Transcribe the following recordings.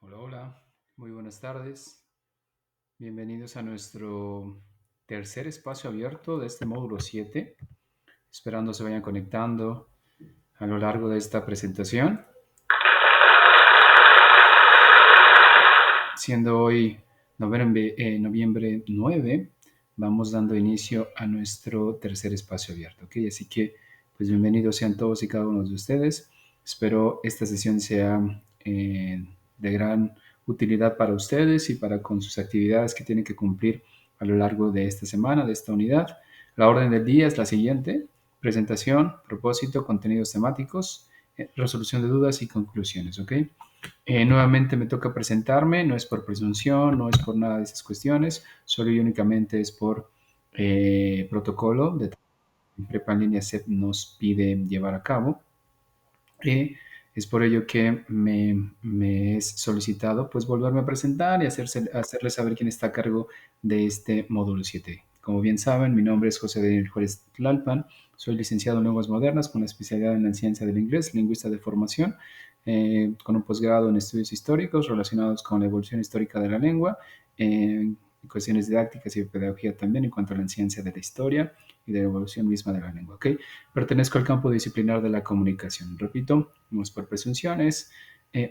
Hola, hola, muy buenas tardes. Bienvenidos a nuestro tercer espacio abierto de este módulo 7. Esperando se vayan conectando a lo largo de esta presentación. Siendo hoy noviembre 9, vamos dando inicio a nuestro tercer espacio abierto. ¿Ok? Así que, pues bienvenidos sean todos y cada uno de ustedes. Espero esta sesión sea de gran utilidad para ustedes y para con sus actividades que tienen que cumplir a lo largo de esta semana, de esta unidad. La orden del día es la siguiente: presentación, propósito, contenidos temáticos, resolución de dudas y conclusiones. ¿Ok? Nuevamente me toca presentarme, no es por presunción, no es por nada de esas cuestiones, solo y únicamente es por protocolo de Prepa en línea CEP nos pide llevar a cabo. Y es por ello que me es solicitado pues volverme a presentar y hacerles saber quién está a cargo de este módulo 7. Como bien saben, mi nombre es José Daniel Juárez Tlalpan, soy licenciado en Lenguas Modernas con la especialidad en la ciencia del inglés, lingüista de formación, con un posgrado en estudios históricos relacionados con la evolución histórica de la lengua, cuestiones didácticas y de pedagogía también en cuanto a la ciencia de la historia y de la evolución misma de la lengua. ¿Ok? Pertenezco al campo disciplinar de la comunicación. Repito, no es por presunciones,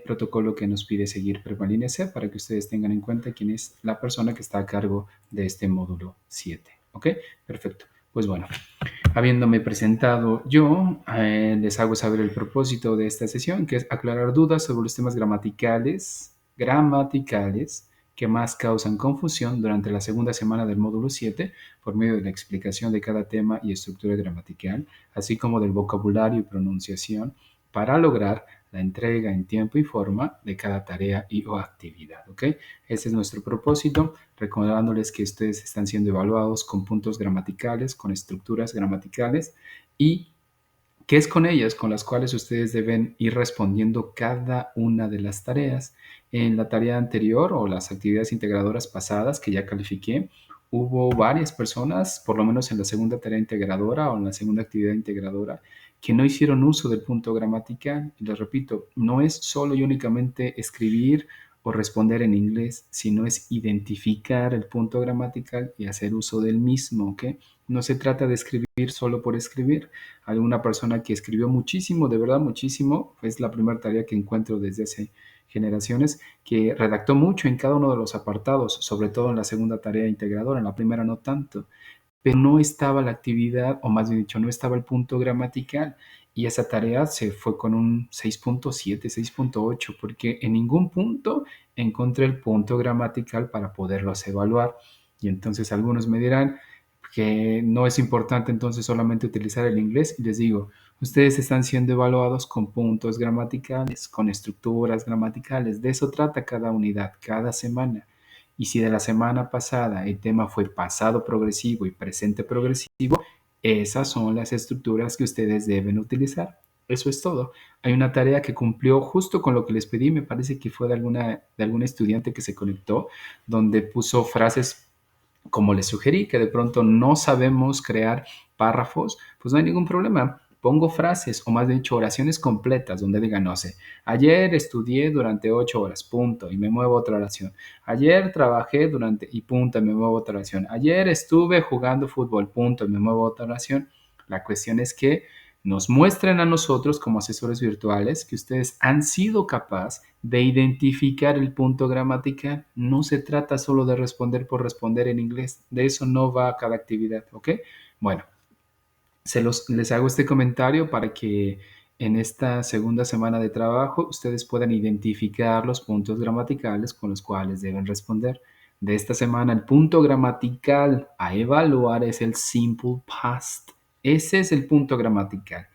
protocolo que nos pide seguir Prepa C para que ustedes tengan en cuenta quién es la persona que está a cargo de este módulo 7. ¿Ok? Perfecto. Pues bueno, habiéndome presentado yo, les hago saber el propósito de esta sesión, que es aclarar dudas sobre los temas gramaticales que más causan confusión durante la segunda semana del módulo 7 por medio de la explicación de cada tema y estructura gramatical, así como del vocabulario y pronunciación, para lograr la entrega en tiempo y forma de cada tarea y o actividad. ¿Ok? Ese es nuestro propósito, recordándoles que ustedes están siendo evaluados con puntos gramaticales, con estructuras gramaticales y que es con ellas con las cuales ustedes deben ir respondiendo cada una de las tareas. En la tarea anterior o las actividades integradoras pasadas que ya califiqué, hubo varias personas, por lo menos en la segunda tarea integradora o en la segunda actividad integradora, que no hicieron uso del punto gramatical. Y les repito, no es solo y únicamente escribir o responder en inglés, sino es identificar el punto gramatical y hacer uso del mismo, ¿ok? No se trata de escribir solo por escribir. Alguna persona que escribió muchísimo, de verdad muchísimo, es la primera tarea que encuentro desde hace generaciones, que redactó mucho en cada uno de los apartados, sobre todo en la segunda tarea integradora, en la primera no tanto, pero no estaba la actividad, o más bien dicho, no estaba el punto gramatical. Y esa tarea se fue con un 6.7, 6.8, porque en ningún punto encontré el punto gramatical para poderlos evaluar. Y entonces algunos me dirán que no es importante entonces solamente utilizar el inglés. Y les digo, ustedes están siendo evaluados con puntos gramaticales, con estructuras gramaticales. De eso trata cada unidad, cada semana. Y si de la semana pasada el tema fue pasado progresivo y presente progresivo, esas son las estructuras que ustedes deben utilizar. Eso es todo. Hay una tarea que cumplió justo con lo que les pedí, me parece que fue de algún estudiante que se conectó, donde puso frases como les sugerí, que de pronto no sabemos crear párrafos, pues no hay ningún problema. Pongo frases, o más bien dicho, oraciones completas, donde diga, no sé, ayer estudié durante 8 horas, punto, y me muevo a otra oración. Ayer trabajé durante, y punto, y me muevo a otra oración. Ayer estuve jugando fútbol, punto, y me muevo a otra oración. La cuestión es que nos muestren a nosotros como asesores virtuales que ustedes han sido capaces de identificar el punto gramatical. No se trata solo de responder por responder en inglés. De eso no va cada actividad, ¿ok? Bueno, les hago este comentario para que en esta segunda semana de trabajo ustedes puedan identificar los puntos gramaticales con los cuales deben responder. De esta semana, el punto gramatical a evaluar es el simple past. Ese es el punto gramatical.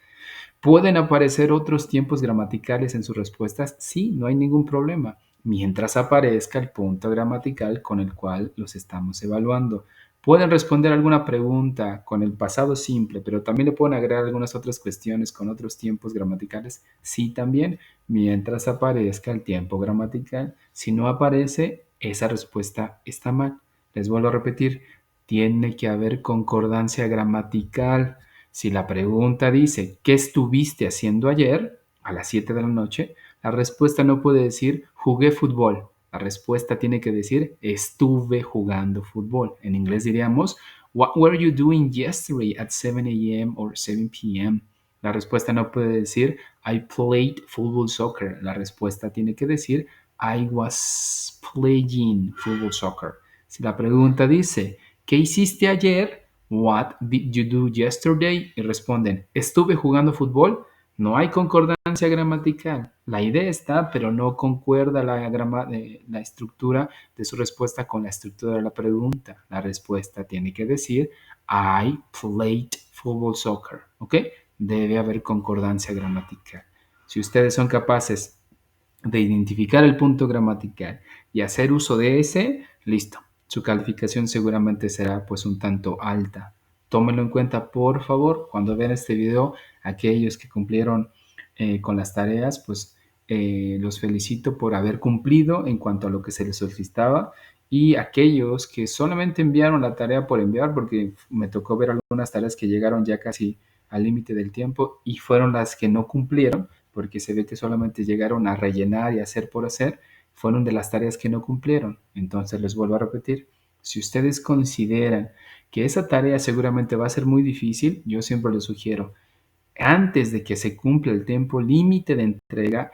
¿Pueden aparecer otros tiempos gramaticales en sus respuestas? Sí, no hay ningún problema, mientras aparezca el punto gramatical con el cual los estamos evaluando. Pueden responder alguna pregunta con el pasado simple, pero también le pueden agregar algunas otras cuestiones con otros tiempos gramaticales. Sí, también, mientras aparezca el tiempo gramatical. Si no aparece, esa respuesta está mal. Les vuelvo a repetir, tiene que haber concordancia gramatical. Si la pregunta dice, ¿qué estuviste haciendo ayer a las 7 de la noche? La respuesta no puede decir, jugué fútbol. La respuesta tiene que decir estuve jugando fútbol. En inglés diríamos what were you doing yesterday at 7 a.m. or 7 p.m.? La respuesta no puede decir I played football soccer. La respuesta tiene que decir I was playing football soccer. Si la pregunta dice ¿qué hiciste ayer? What did you do yesterday? Y responden estuve jugando fútbol. No hay concordancia gramatical. La idea está, pero no concuerda la estructura de su respuesta con la estructura de la pregunta. La respuesta tiene que decir I played football soccer. ¿Ok? Debe haber concordancia gramatical. Si ustedes son capaces de identificar el punto gramatical y hacer uso de ese, listo. Su calificación seguramente será pues un tanto alta. Tómenlo en cuenta, por favor, cuando vean este video, aquellos que cumplieron con las tareas, pues los felicito por haber cumplido en cuanto a lo que se les solicitaba y aquellos que solamente enviaron la tarea por enviar, porque me tocó ver algunas tareas que llegaron ya casi al límite del tiempo y fueron las que no cumplieron, porque se ve que solamente llegaron a rellenar y hacer por hacer, fueron de las tareas que no cumplieron. Entonces les vuelvo a repetir, si ustedes consideran que esa tarea seguramente va a ser muy difícil, yo siempre les sugiero, antes de que se cumpla el tiempo límite de entrega,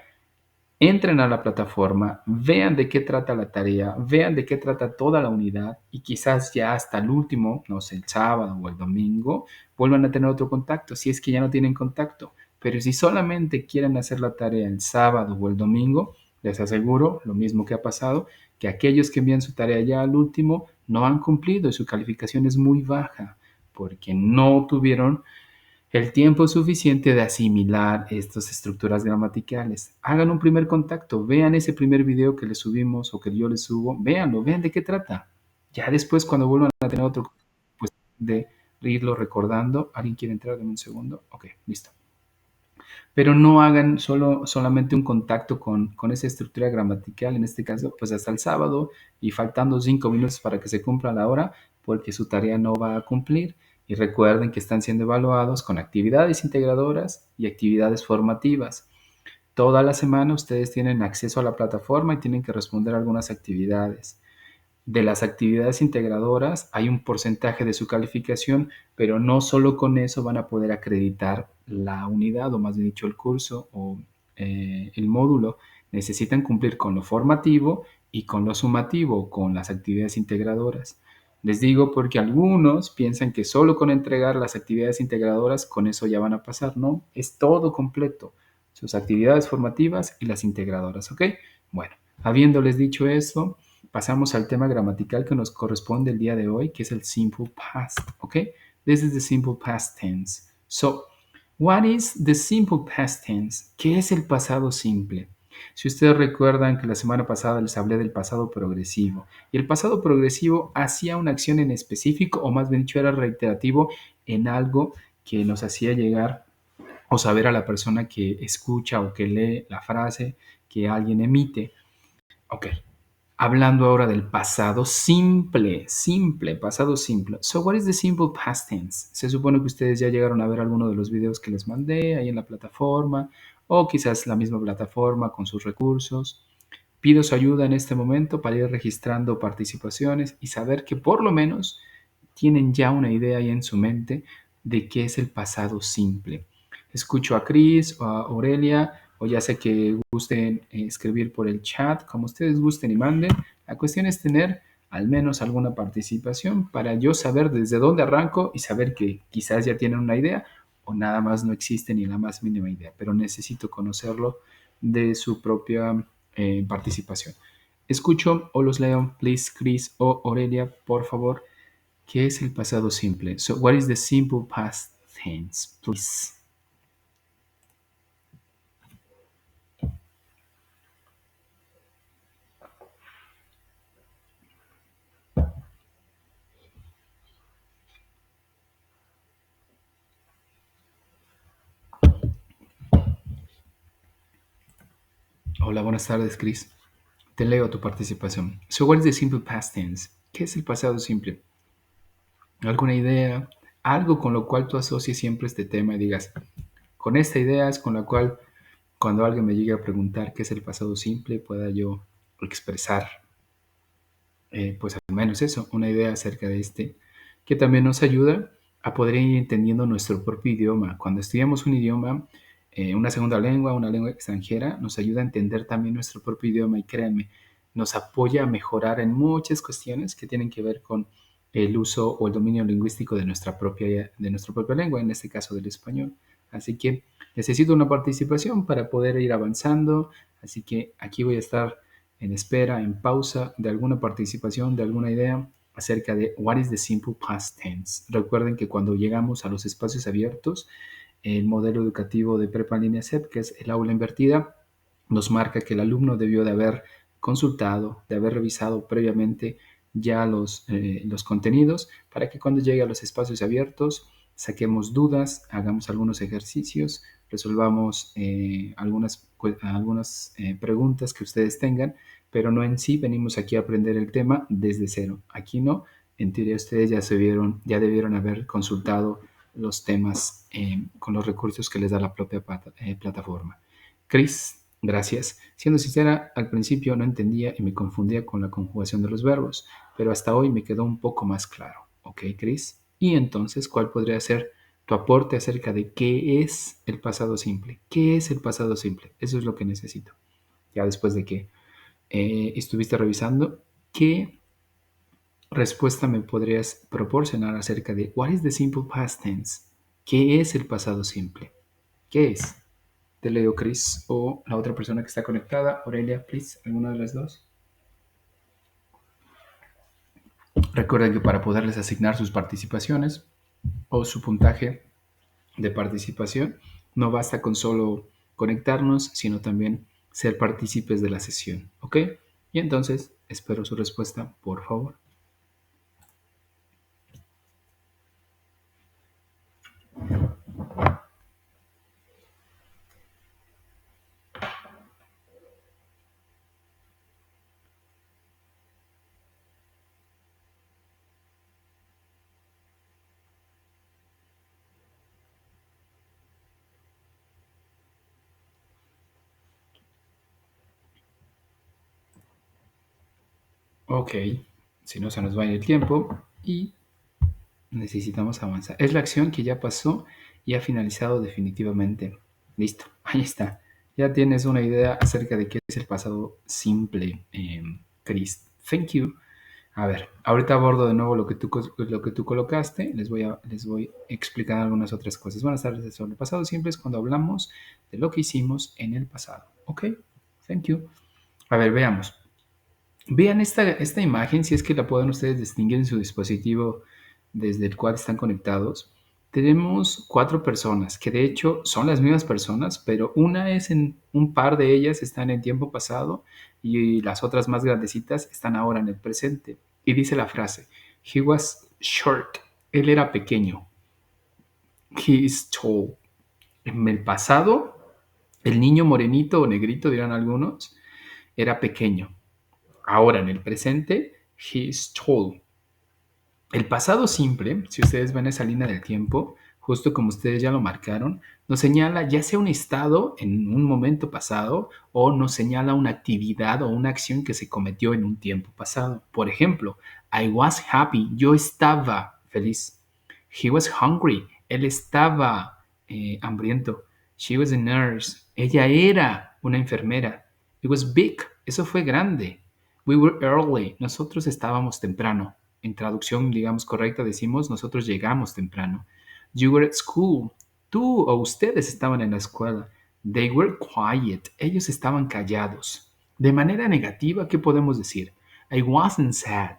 entren a la plataforma, vean de qué trata la tarea, vean de qué trata toda la unidad y quizás ya hasta el último, no sé, el sábado o el domingo, vuelvan a tener otro contacto, si es que ya no tienen contacto. Pero si solamente quieren hacer la tarea el sábado o el domingo, les aseguro, lo mismo que ha pasado, que aquellos que envían su tarea ya al último no han cumplido y su calificación es muy baja porque no tuvieron el tiempo suficiente de asimilar estas estructuras gramaticales. Hagan un primer contacto, vean ese primer video que les subimos o que yo les subo, véanlo, vean de qué trata. Ya después cuando vuelvan a tener otro, pues de irlo recordando. ¿Alguien quiere entrar? Dame un segundo. Ok, listo. Pero no hagan solamente un contacto con esa estructura gramatical, en este caso, pues hasta el sábado y faltando 5 minutos para que se cumpla la hora, porque su tarea no va a cumplir. Y recuerden que están siendo evaluados con actividades integradoras y actividades formativas. Toda la semana ustedes tienen acceso a la plataforma y tienen que responder algunas actividades. De las actividades integradoras hay un porcentaje de su calificación, pero no solo con eso van a poder acreditar la unidad o más bien dicho el curso o el módulo. Necesitan cumplir con lo formativo y con lo sumativo, con las actividades integradoras. Les digo porque algunos piensan que solo con entregar las actividades integradoras con eso ya van a pasar. No, es todo completo. Sus actividades formativas y las integradoras, ¿ok? Bueno, habiéndoles dicho eso, pasamos al tema gramatical que nos corresponde el día de hoy, que es el simple past, ¿ok? This is the simple past tense. So, what is the simple past tense? ¿Qué es el pasado simple? Si ustedes recuerdan que la semana pasada les hablé del pasado progresivo, y el pasado progresivo hacía una acción en específico, o más bien dicho, era reiterativo en algo que nos hacía llegar o saber a la persona que escucha o que lee la frase que alguien emite. Ok, hablando ahora del pasado simple, pasado simple. So, what is the simple past tense? Se supone que ustedes ya llegaron a ver alguno de los videos que les mandé ahí en la plataforma, o quizás la misma plataforma con sus recursos. Pido su ayuda en este momento para ir registrando participaciones y saber que por lo menos tienen ya una idea ahí en su mente de qué es el pasado simple. Escucho a Chris o a Aurelia, o ya sé que gusten escribir por el chat, como ustedes gusten y manden. La cuestión es tener al menos alguna participación para yo saber desde dónde arranco y saber que quizás ya tienen una idea o nada más no existe ni la más mínima idea, pero necesito conocerlo de su propia participación. Escucho o los leo, please, Chris o Aurelia, por favor. ¿Qué es el pasado simple? So, what is the simple past tense, please? Hola, buenas tardes, Chris. Te leo tu participación. So, what is the simple past tense? ¿Qué es el pasado simple? ¿Alguna idea? Algo con lo cual tú asocies siempre este tema y digas, con esta idea es con la cual cuando alguien me llegue a preguntar qué es el pasado simple, pueda yo expresar, pues al menos eso, una idea acerca de este, que también nos ayuda a poder ir entendiendo nuestro propio idioma. Cuando estudiamos un idioma, una segunda lengua, una lengua extranjera, nos ayuda a entender también nuestro propio idioma y créanme, nos apoya a mejorar en muchas cuestiones que tienen que ver con el uso o el dominio lingüístico de nuestra propia lengua, en este caso del español. Así que necesito una participación para poder ir avanzando, así que aquí voy a estar en espera, en pausa de alguna participación, de alguna idea acerca de what is the simple past tense. Recuerden que cuando llegamos a los espacios abiertos, el modelo educativo de Prepa en línea CEP, que es el aula invertida, nos marca que el alumno debió de haber consultado, de haber revisado previamente ya los contenidos para que cuando llegue a los espacios abiertos saquemos dudas, hagamos algunos ejercicios, resolvamos algunas preguntas que ustedes tengan, pero no en sí venimos aquí a aprender el tema desde cero. Aquí no, en teoría ustedes ya debieron haber consultado los temas con los recursos que les da la propia plataforma. Chris, gracias. Siendo sincera, al principio no entendía y me confundía con la conjugación de los verbos, pero hasta hoy me quedó un poco más claro. ¿Ok, Chris? Y entonces, ¿cuál podría ser tu aporte acerca de qué es el pasado simple? ¿Qué es el pasado simple? Eso es lo que necesito. Ya después de que estuviste revisando, ¿qué respuesta me podrías proporcionar acerca de what is the simple past tense? ¿Qué es el pasado simple? ¿Qué es? Te leo, Chris, o la otra persona que está conectada. Aurelia, please, alguna de las dos. Recuerden que para poderles asignar sus participaciones o su puntaje de participación, no basta con solo conectarnos, sino también ser partícipes de la sesión. ¿Ok? Y entonces, espero su respuesta, por favor. Ok, si no se nos va a ir el tiempo y necesitamos avanzar. Es la acción que ya pasó y ha finalizado definitivamente. Listo, ahí está. Ya tienes una idea acerca de qué es el pasado simple, Chris. Thank you. A ver, ahorita abordo de nuevo lo que tú colocaste. Les voy explicando algunas otras cosas. Buenas tardes sobre el pasado simple es cuando hablamos de lo que hicimos en el pasado. ¿Ok? Thank you. A ver, veamos. Vean esta imagen, si es que la pueden ustedes distinguir en su dispositivo desde el cual están conectados. Tenemos cuatro personas, que de hecho son las mismas personas, pero un par de ellas están en tiempo pasado y las otras más grandecitas están ahora en el presente. Y dice la frase, he was short, él era pequeño. He is tall. En el pasado, el niño morenito o negrito, dirán algunos, era pequeño. Ahora, en el presente, he is tall. El pasado simple, si ustedes ven esa línea del tiempo, justo como ustedes ya lo marcaron, nos señala ya sea un estado en un momento pasado o nos señala una actividad o una acción que se cometió en un tiempo pasado. Por ejemplo, I was happy, yo estaba feliz. He was hungry, él estaba hambriento. She was a nurse, ella era una enfermera. It was big, eso fue grande. We were early, nosotros estábamos temprano. En traducción, digamos, correcta, decimos nosotros llegamos temprano. You were at school, tú o ustedes estaban en la escuela. They were quiet, ellos estaban callados. De manera negativa, ¿qué podemos decir? I wasn't sad,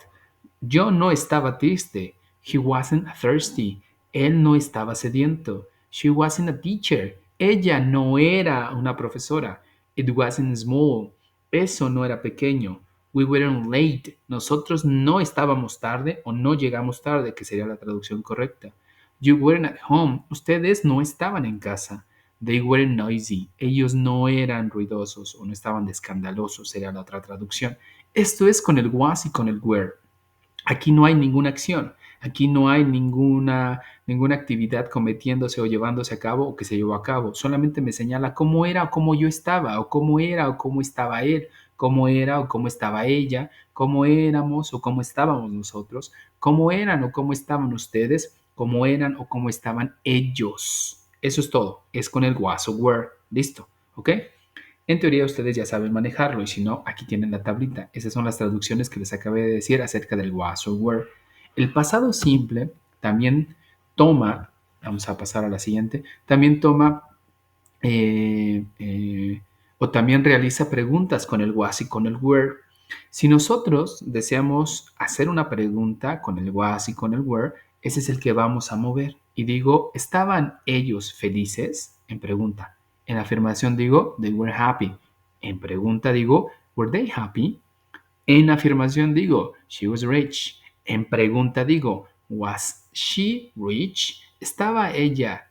yo no estaba triste. He wasn't thirsty, él no estaba sediento. She wasn't a teacher, ella no era una profesora. It wasn't small, eso no era pequeño. We weren't late, nosotros no estábamos tarde o no llegamos tarde, que sería la traducción correcta. You weren't at home, ustedes no estaban en casa. They weren't noisy, ellos no eran ruidosos o no estaban de escandalosos, sería la otra traducción. Esto es con el was y con el were. Aquí no hay ninguna acción. Aquí no hay ninguna actividad cometiéndose o llevándose a cabo o que se llevó a cabo. Solamente me señala cómo era o cómo yo estaba, o cómo era o cómo estaba él, cómo era o cómo estaba ella, cómo éramos o cómo estábamos nosotros, cómo eran o cómo estaban ustedes, cómo eran o cómo estaban ellos. Eso es todo. Es con el was o were. Listo. ¿Ok? En teoría ustedes ya saben manejarlo y si no, aquí tienen la tablita. Esas son las traducciones que les acabé de decir acerca del was o were. El pasado simple también toma, vamos a pasar a la siguiente, también toma eh, eh, o también realiza preguntas con el was y con el were. Si nosotros deseamos hacer una pregunta con el was y con el were, ese es el que vamos a mover. Y digo, ¿estaban ellos felices? En pregunta. En afirmación digo, they were happy. En pregunta digo, were they happy? En afirmación digo, she was rich. En pregunta digo, was she rich? ¿Estaba ella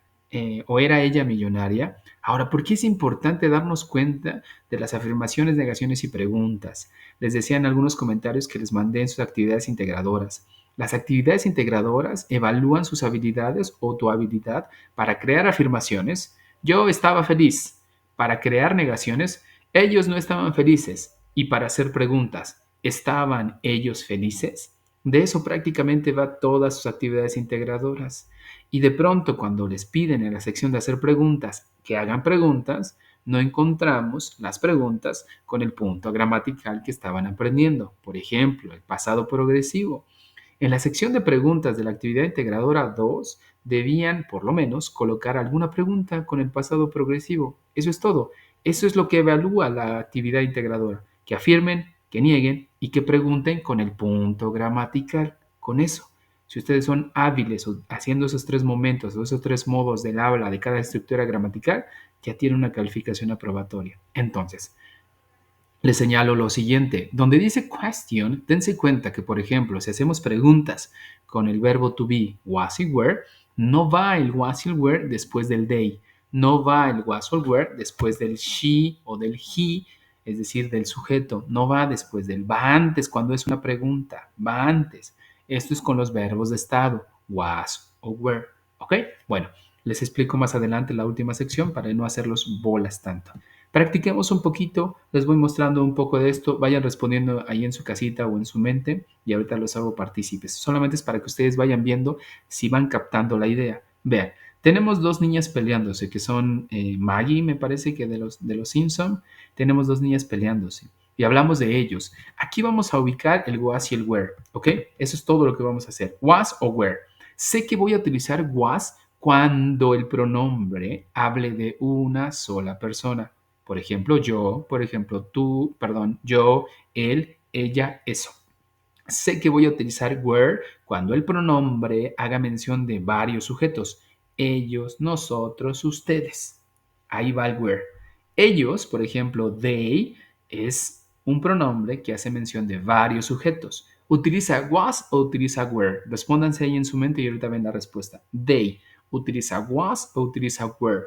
o era ella millonaria? Ahora, ¿por qué es importante darnos cuenta de las afirmaciones, negaciones y preguntas? Les decía en algunos comentarios que les mandé en sus actividades integradoras. Las actividades integradoras evalúan sus habilidades o tu habilidad para crear afirmaciones. Yo estaba feliz. Para crear negaciones, ellos no estaban felices. Y para hacer preguntas, ¿estaban ellos felices? De eso prácticamente va todas sus actividades integradoras. Y de pronto, cuando les piden en la sección de hacer preguntas que hagan preguntas, no encontramos las preguntas con el punto gramatical que estaban aprendiendo. Por ejemplo, el pasado progresivo. En la sección de preguntas de la actividad integradora 2, debían, por lo menos, colocar alguna pregunta con el pasado progresivo. Eso es todo. Eso es lo que evalúa la actividad integradora. Que afirmen, que nieguen y que pregunten con el punto gramatical. Con eso. Si ustedes son hábiles haciendo esos tres momentos o esos tres modos del habla de cada estructura gramatical, ya tienen una calificación aprobatoria. Entonces, les señalo lo siguiente. Donde dice question, dense cuenta que, por ejemplo, si hacemos preguntas con el verbo to be, was y were, no va el was y el were después del they. No va el was o el were después del she o del he, es decir, del sujeto. No va después del, va antes cuando es una pregunta, va antes. Esto es con los verbos de estado, was o were. ¿Ok? Bueno, les explico más adelante la última sección para no hacerlos bolas tanto. Practiquemos un poquito, les voy mostrando un poco de esto, vayan respondiendo ahí en su casita o en su mente y ahorita los hago partícipes. Solamente es para que ustedes vayan viendo si van captando la idea. Vean, tenemos dos niñas peleándose, que son Maggie, me parece que de los Simpson, tenemos dos niñas peleándose y hablamos de ellos. Aquí vamos a ubicar el was y el were, ¿ok? Eso es todo lo que vamos a hacer, was o were. Sé que voy a utilizar was cuando el pronombre hable de una sola persona. Por ejemplo, yo, por ejemplo, tú, perdón, yo, él, ella, eso. Sé que voy a utilizar were cuando el pronombre haga mención de varios sujetos. Ellos, nosotros, ustedes. Ahí va el were. Ellos, por ejemplo, they, es un pronombre que hace mención de varios sujetos. ¿Utiliza was o utiliza were? Respóndanse ahí en su mente y ahorita ven la respuesta. They, ¿utiliza was o utiliza were?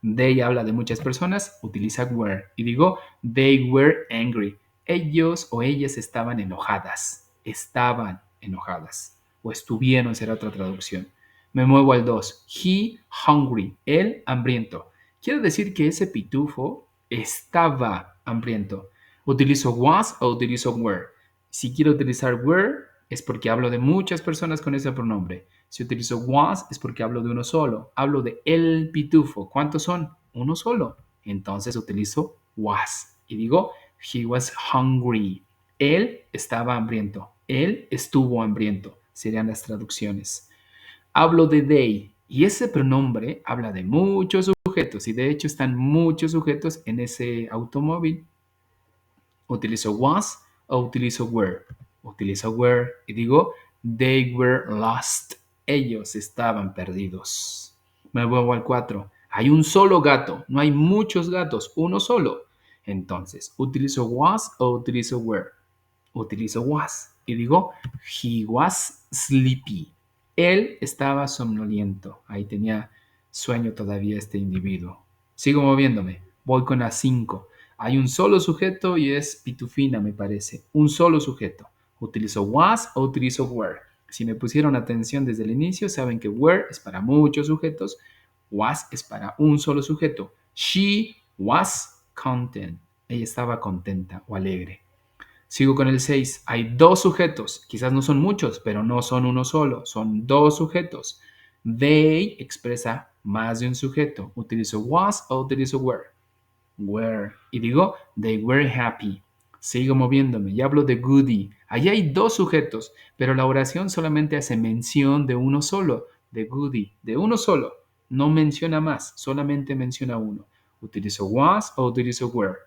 They habla de muchas personas, utiliza were. Y digo, they were angry. Ellos o ellas estaban enojadas. Estaban enojadas. O estuvieron, será otra traducción. Me muevo al 2. He hungry. Él hambriento. Quiere decir que ese pitufo estaba hambriento. ¿Utilizo was o utilizo were? Si quiero utilizar were, es porque hablo de muchas personas con ese pronombre. Si utilizo was, es porque hablo de uno solo. Hablo de el pitufo. ¿Cuántos son? Uno solo. Entonces utilizo was. Y digo, he was hungry. Él estaba hambriento. Él estuvo hambriento. Serían las traducciones. Hablo de they. Y ese pronombre habla de muchos sujetos. Y de hecho están muchos sujetos en ese automóvil. Utilizo was o utilizo were. Utilizo were y digo, they were lost. Ellos estaban perdidos. Me vuelvo al 4. Hay un solo gato, no hay muchos gatos, uno solo. Entonces, ¿utilizo was o utilizo were? Utilizo was y digo, he was sleepy. Él estaba somnoliento. Ahí tenía sueño todavía este individuo. Sigo moviéndome. Voy con la 5. Hay un solo sujeto y es pitufina, me parece. Un solo sujeto. ¿Utilizo was o utilizo were? Si me pusieron atención desde el inicio, saben que were es para muchos sujetos, was es para un solo sujeto. She was content. Ella estaba contenta o alegre. Sigo con el 6. Hay dos sujetos. Quizás no son muchos, pero no son uno solo. Son dos sujetos. They expresa más de un sujeto. Utilizo was o utilizo were. Were. Y digo, they were happy. Sigo moviéndome y hablo de Goody. Allí hay dos sujetos, pero la oración solamente hace mención de uno solo, de Goody, de uno solo. No menciona más, solamente menciona uno. Utilizo was o utilizo were.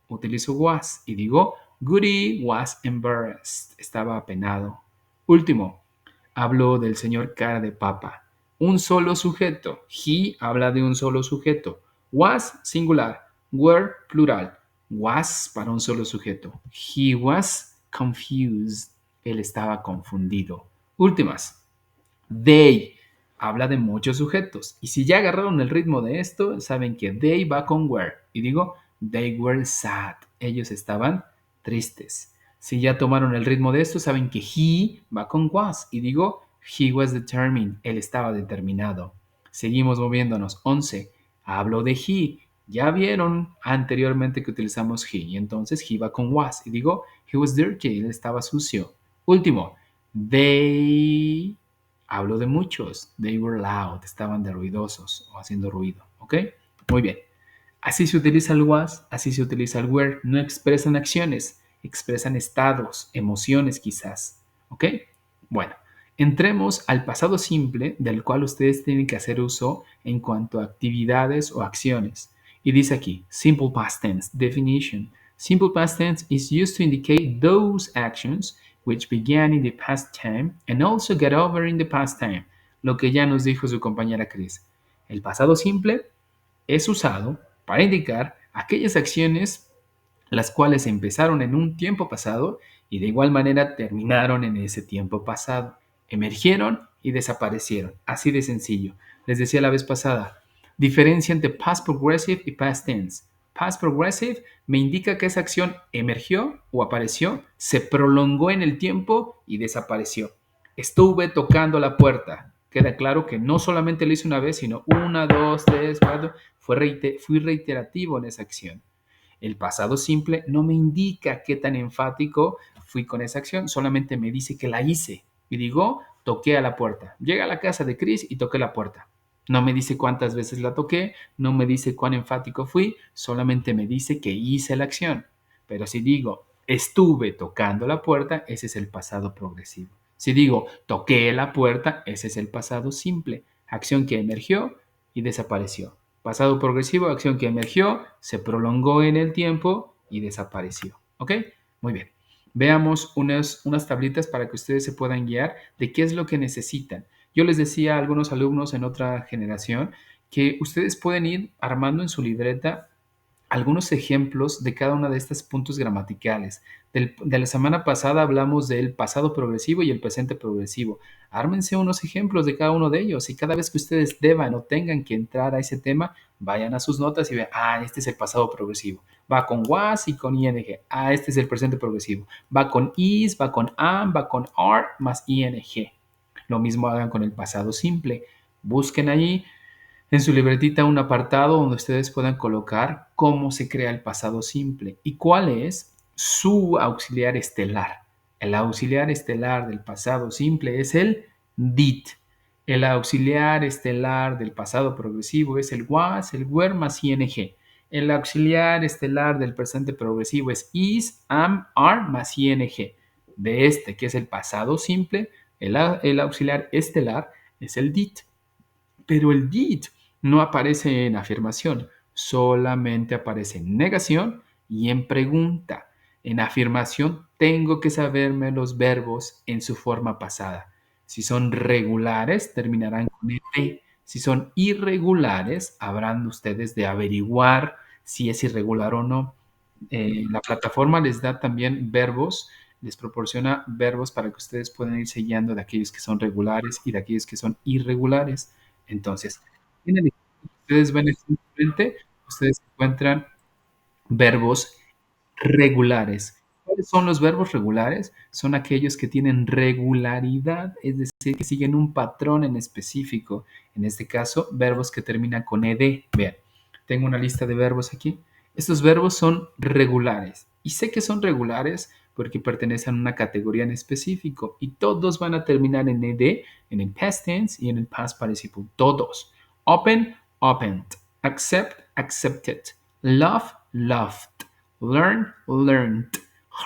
Utilizo was y digo, Goody was embarrassed. Estaba apenado. Último, hablo del señor cara de papa. Un solo sujeto. He habla de un solo sujeto. Was singular. Were plural. Was para un solo sujeto. He was confused. Él estaba confundido. Últimas. They habla de muchos sujetos. Y si ya agarraron el ritmo de esto, saben que they va con were. Y digo, they were sad. Ellos estaban tristes. Si ya tomaron el ritmo de esto, saben que he va con was. Y digo, he was determined. Él estaba determinado. Seguimos moviéndonos. 11. Hablo de he. Ya vieron anteriormente que utilizamos he. Y entonces he va con was. Y digo, he was dirty. Él estaba sucio. Último. They hablo de muchos. They were loud. Estaban de ruidosos o haciendo ruido. ¿Ok? Muy bien. Así se utiliza el was, así se utiliza el were. No expresan acciones, expresan estados, emociones quizás. ¿Ok? Bueno, entremos al pasado simple del cual ustedes tienen que hacer uso en cuanto a actividades o acciones. Y dice aquí, simple past tense, definition. Simple past tense is used to indicate those actions which began in the past time and also get over in the past time. Lo que ya nos dijo su compañera Chris. El pasado simple es usado para indicar aquellas acciones las cuales empezaron en un tiempo pasado y de igual manera terminaron en ese tiempo pasado. Emergieron y desaparecieron. Así de sencillo. Les decía la vez pasada, diferencia entre past progressive y past tense. Past progressive me indica que esa acción emergió o apareció, se prolongó en el tiempo y desapareció. Estuve tocando la puerta. Queda claro que no solamente lo hice una vez, sino una, dos, tres, cuatro. Fui reiterativo en esa acción. El pasado simple no me indica qué tan enfático fui con esa acción, solamente me dice que la hice. Y digo, toqué a la puerta. Llega a la casa de Chris y toqué la puerta. No me dice cuántas veces la toqué, no me dice cuán enfático fui, solamente me dice que hice la acción. Pero si digo, estuve tocando la puerta, ese es el pasado progresivo. Si digo, toqué la puerta, ese es el pasado simple. Acción que emergió y desapareció. Pasado progresivo, acción que emergió, se prolongó en el tiempo y desapareció. ¿Ok? Muy bien. Veamos unas tablitas para que ustedes se puedan guiar de qué es lo que necesitan. Yo les decía a algunos alumnos en otra generación que ustedes pueden ir armando en su libreta algunos ejemplos de cada uno de estos puntos gramaticales. De la semana pasada hablamos del pasado progresivo y el presente progresivo. Ármense unos ejemplos de cada uno de ellos y cada vez que ustedes deban o tengan que entrar a ese tema, vayan a sus notas y vean, este es el pasado progresivo. Va con was y con ing. Este es el presente progresivo. Va con is, va con am, va con are más ing. Lo mismo hagan con el pasado simple. Busquen allí en su libretita un apartado donde ustedes puedan colocar cómo se crea el pasado simple y cuál es su auxiliar estelar. El auxiliar estelar del pasado simple es el did. El auxiliar estelar del pasado progresivo es el was, el were más ing. El auxiliar estelar del presente progresivo es is, am, are más ing. De este, que es el pasado simple, el auxiliar estelar es el did. Pero el did no aparece en afirmación, solamente aparece en negación y en pregunta. En afirmación tengo que saberme los verbos en su forma pasada. Si son regulares, terminarán con ET. Si son irregulares, habrán ustedes de averiguar si es irregular o no. La plataforma les da también verbos, les proporciona verbos para que ustedes puedan ir sellando de aquellos que son regulares y de aquellos que son irregulares. Entonces, en el ustedes ven simplemente, ustedes encuentran verbos regulares. ¿Cuáles son los verbos regulares? Son aquellos que tienen regularidad, es decir, que siguen un patrón en específico. En este caso, verbos que terminan con ed. Vean, tengo una lista de verbos aquí. Estos verbos son regulares. Y sé que son regulares porque pertenecen a una categoría en específico. Y todos van a terminar en ed, en el past tense y en el past participle. Todos. Open, opened. Accept, accepted. Love, loved. Learn, learned.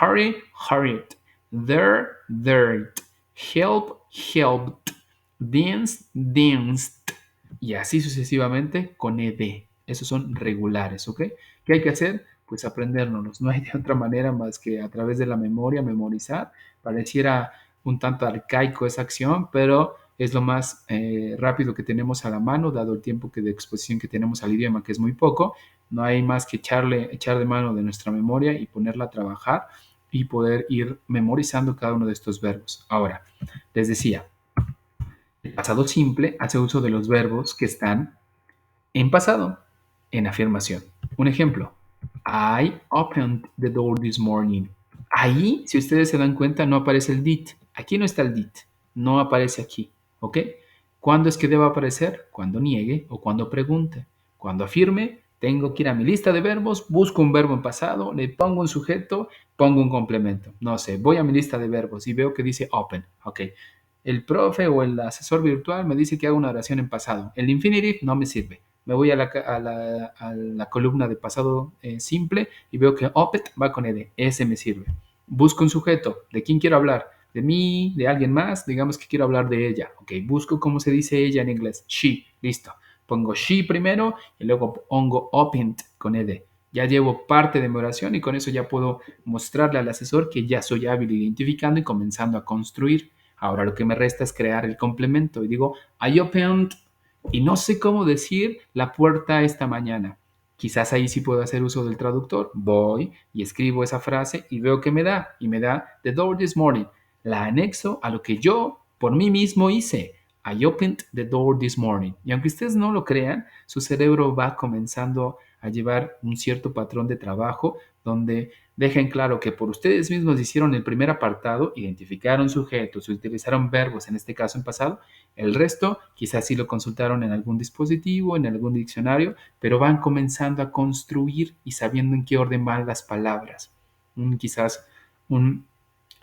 Hurry, hurried. There, dared. Help, helped. Dance, danced. Y así sucesivamente con ed. Esos son regulares, ¿ok? ¿Qué hay que hacer? Pues aprendérnoslos. No hay de otra manera más que a través de la memoria, memorizar. Pareciera un tanto arcaico esa acción, pero es lo más rápido que tenemos a la mano, dado el tiempo de exposición que tenemos al idioma, que es muy poco. No hay más que echar de mano de nuestra memoria y ponerla a trabajar y poder ir memorizando cada uno de estos verbos. Ahora, les decía, el pasado simple hace uso de los verbos que están en pasado, en afirmación. Un ejemplo, I opened the door this morning. Ahí, si ustedes se dan cuenta, no aparece el did. Aquí no está el did. No aparece aquí. ¿Ok? ¿Cuándo es que debe aparecer? Cuando niegue o cuando pregunte. Cuando afirme, tengo que ir a mi lista de verbos, busco un verbo en pasado, le pongo un sujeto, pongo un complemento. No sé, voy a mi lista de verbos y veo que dice open. Ok. El profe o el asesor virtual me dice que haga una oración en pasado. El infinitive no me sirve. Me voy a la columna de pasado simple y veo que open va con ed. Ese me sirve. Busco un sujeto. ¿De quién quiero hablar? ¿De mí? ¿De alguien más? Digamos que quiero hablar de ella. Ok, busco cómo se dice ella en inglés. She. Listo. Pongo she primero y luego pongo opened con ed. Ya llevo parte de mi oración y con eso ya puedo mostrarle al asesor que ya soy hábil identificando y comenzando a construir. Ahora lo que me resta es crear el complemento y digo, I opened y no sé cómo decir la puerta esta mañana. Quizás ahí sí puedo hacer uso del traductor. Voy y escribo esa frase y veo que me da. Y me da the door this morning. La anexo a lo que yo por mí mismo hice. I opened the door this morning. Y aunque ustedes no lo crean, su cerebro va comenzando a llevar un cierto patrón de trabajo donde dejen claro que por ustedes mismos hicieron el primer apartado, identificaron sujetos, utilizaron verbos, en este caso en pasado. El resto quizás sí lo consultaron en algún dispositivo, en algún diccionario, pero van comenzando a construir y sabiendo en qué orden van las palabras. Quizás un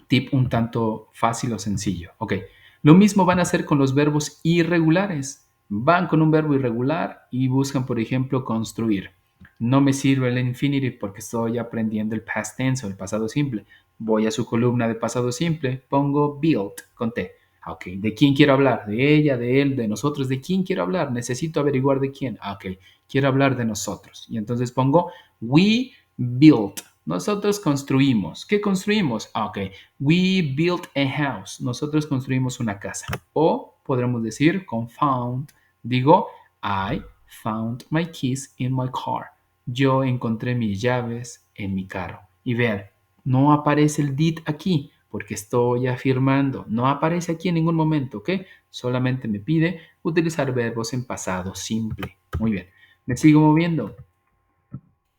tip un tanto fácil o sencillo. Ok, lo mismo van a hacer con los verbos irregulares. Van con un verbo irregular y buscan, por ejemplo, construir. No me sirve el infinitive porque estoy aprendiendo el past tense o el pasado simple. Voy a su columna de pasado simple, pongo build con T. Ok, ¿de quién quiero hablar? ¿De ella, de él, de nosotros? ¿De quién quiero hablar? Necesito averiguar de quién. Ok, quiero hablar de nosotros. Y entonces pongo we built. Nosotros construimos. ¿Qué construimos? Ok, we built a house. Nosotros construimos una casa. O podremos decir con found. Digo, I found my keys in my car. Yo encontré mis llaves en mi carro. Y vean, no aparece el did aquí porque estoy afirmando. No aparece aquí en ningún momento, ¿ok? Solamente me pide utilizar verbos en pasado simple. Muy bien, me sigo moviendo.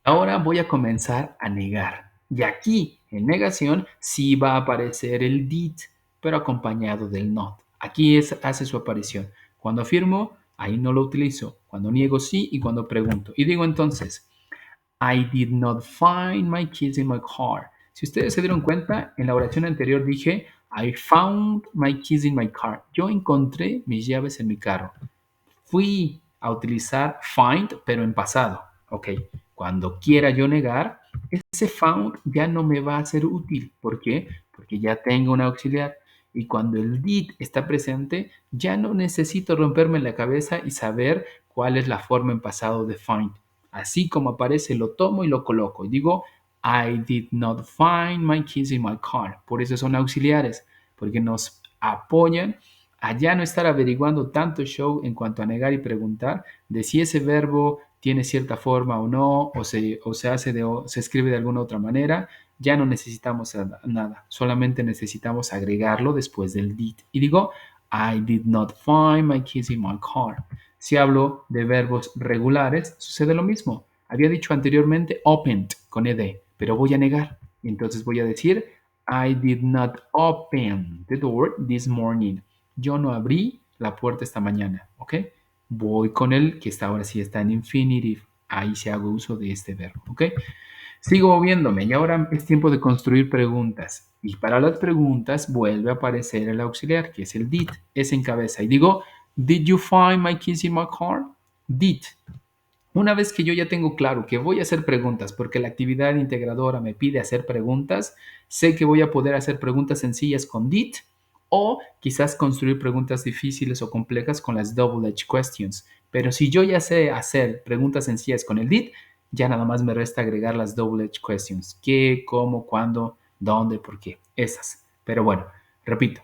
Ahora voy a comenzar a negar. Y aquí, en negación, sí va a aparecer el did, pero acompañado del not. Aquí hace su aparición. Cuando afirmo, ahí no lo utilizo. Cuando niego, sí. Y cuando pregunto. Y digo entonces, I did not find my keys in my car. Si ustedes se dieron cuenta, en la oración anterior dije, I found my keys in my car. Yo encontré mis llaves en mi carro. Fui a utilizar find, pero en pasado. Ok, cuando quiera yo negar, ese found ya no me va a ser útil. ¿Por qué? Porque ya tengo un auxiliar. Y cuando el did está presente, ya no necesito romperme la cabeza y saber cuál es la forma en pasado de find. Así como aparece, lo tomo y lo coloco. Y digo, I did not find my keys in my car. Por eso son auxiliares, porque nos apoyan a ya no estar averiguando tanto show en cuanto a negar y preguntar de si ese verbo tiene cierta forma o no, se escribe de alguna otra manera. Ya no necesitamos nada, solamente necesitamos agregarlo después del did. Y digo, I did not find my keys in my car. Si hablo de verbos regulares, sucede lo mismo. Había dicho anteriormente opened con ed, pero voy a negar. Y entonces voy a decir, I did not open the door this morning. Yo no abrí la puerta esta mañana, ¿ok? Voy con el que está ahora sí está en infinitive. Ahí se hago uso de este verbo, ¿ok? Sigo moviéndome y ahora es tiempo de construir preguntas. Y para las preguntas vuelve a aparecer el auxiliar, que es el did, es en cabeza. Y digo, did you find my keys in my car? Did. Una vez que yo ya tengo claro que voy a hacer preguntas porque la actividad integradora me pide hacer preguntas, sé que voy a poder hacer preguntas sencillas con did o quizás construir preguntas difíciles o complejas con las double edge questions. Pero si yo ya sé hacer preguntas sencillas con el did, ya nada más me resta agregar las double edge questions. ¿Qué, cómo, cuándo, dónde, por qué? Esas. Pero bueno, repito.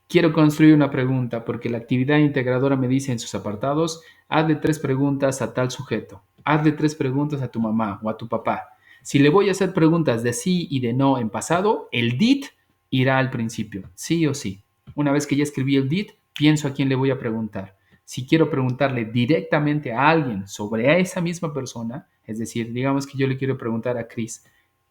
Quiero construir una pregunta porque la actividad integradora me dice en sus apartados, hazle 3 preguntas a tal sujeto, hazle 3 preguntas a tu mamá o a tu papá. Si le voy a hacer preguntas de sí y de no en pasado, el did irá al principio, sí o sí. Una vez que ya escribí el did, pienso a quién le voy a preguntar. Si quiero preguntarle directamente a alguien sobre a esa misma persona, es decir, digamos que yo le quiero preguntar a Chris,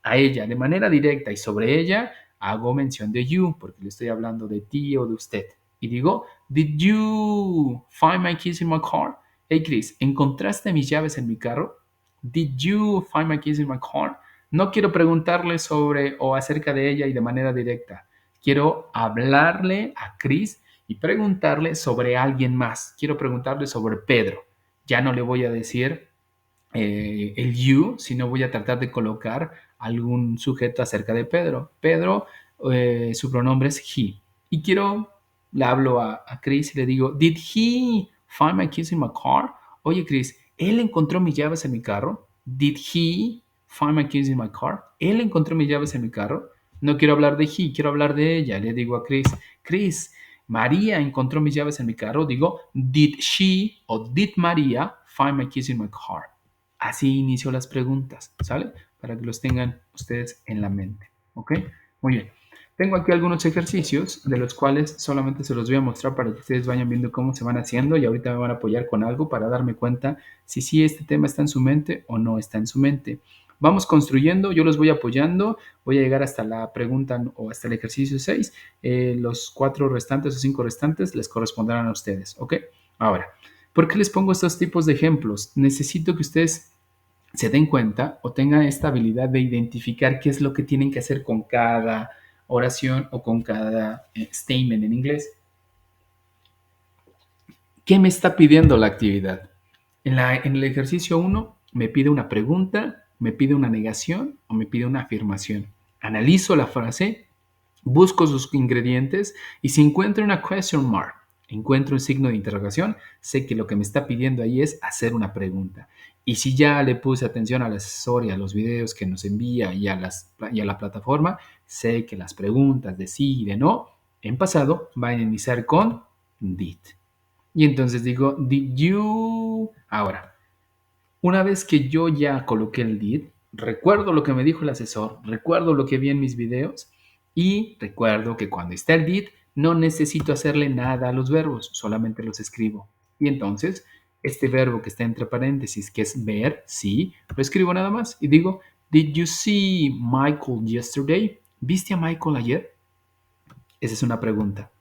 a ella de manera directa y sobre ella, hago mención de you, porque le estoy hablando de ti o de usted. Y digo, did you find my keys in my car? Hey Chris, ¿encontraste mis llaves en mi carro? Did you find my keys in my car? No quiero preguntarle sobre o acerca de ella y de manera directa. Quiero hablarle a Chris y preguntarle sobre alguien más. Quiero preguntarle sobre Pedro. Ya no le voy a decir el you, sino voy a tratar de colocar algún sujeto acerca de Pedro. Pedro, su pronombre es he. Y le hablo a Chris y le digo, ¿Did he find my keys in my car? Oye, Chris, ¿él encontró mis llaves en mi carro? ¿Did he find my keys in my car? ¿Él encontró mis llaves en mi carro? No quiero hablar de he, quiero hablar de ella. Le digo a Chris, Chris, María encontró mis llaves en mi carro. Digo, ¿Did she o did María find my keys in my car? Así inicio las preguntas, ¿sale? Para que los tengan ustedes en la mente, ¿ok? Muy bien. Tengo aquí algunos ejercicios de los cuales solamente se los voy a mostrar para que ustedes vayan viendo cómo se van haciendo y ahorita me van a apoyar con algo para darme cuenta si sí este tema está en su mente o no está en su mente. Vamos construyendo, yo los voy apoyando, voy a llegar hasta la pregunta o hasta el ejercicio 6. Los 4 restantes o 5 restantes les corresponderán a ustedes, ¿ok? Ahora, ¿por qué les pongo estos tipos de ejemplos? Necesito que ustedes se den cuenta o tengan esta habilidad de identificar qué es lo que tienen que hacer con cada oración o con cada statement en inglés. ¿Qué me está pidiendo la actividad? En el ejercicio 1 me pide una pregunta, me pide una negación o me pide una afirmación. Analizo la frase, busco sus ingredientes y si encuentro una question mark, encuentro un signo de interrogación, sé que lo que me está pidiendo ahí es hacer una pregunta. Y si ya le puse atención al asesor y a los videos que nos envía y a la plataforma, sé que las preguntas de sí y de no en pasado van a iniciar con did. Y entonces digo, did you... Ahora, una vez que yo ya coloqué el did, recuerdo lo que me dijo el asesor, recuerdo lo que vi en mis videos y recuerdo que cuando está el did no necesito hacerle nada a los verbos, solamente los escribo. Y entonces, este verbo que está entre paréntesis, que es ver, sí, lo escribo nada más y digo, did you see Michael yesterday? ¿Viste a Michael ayer? Esa es una pregunta.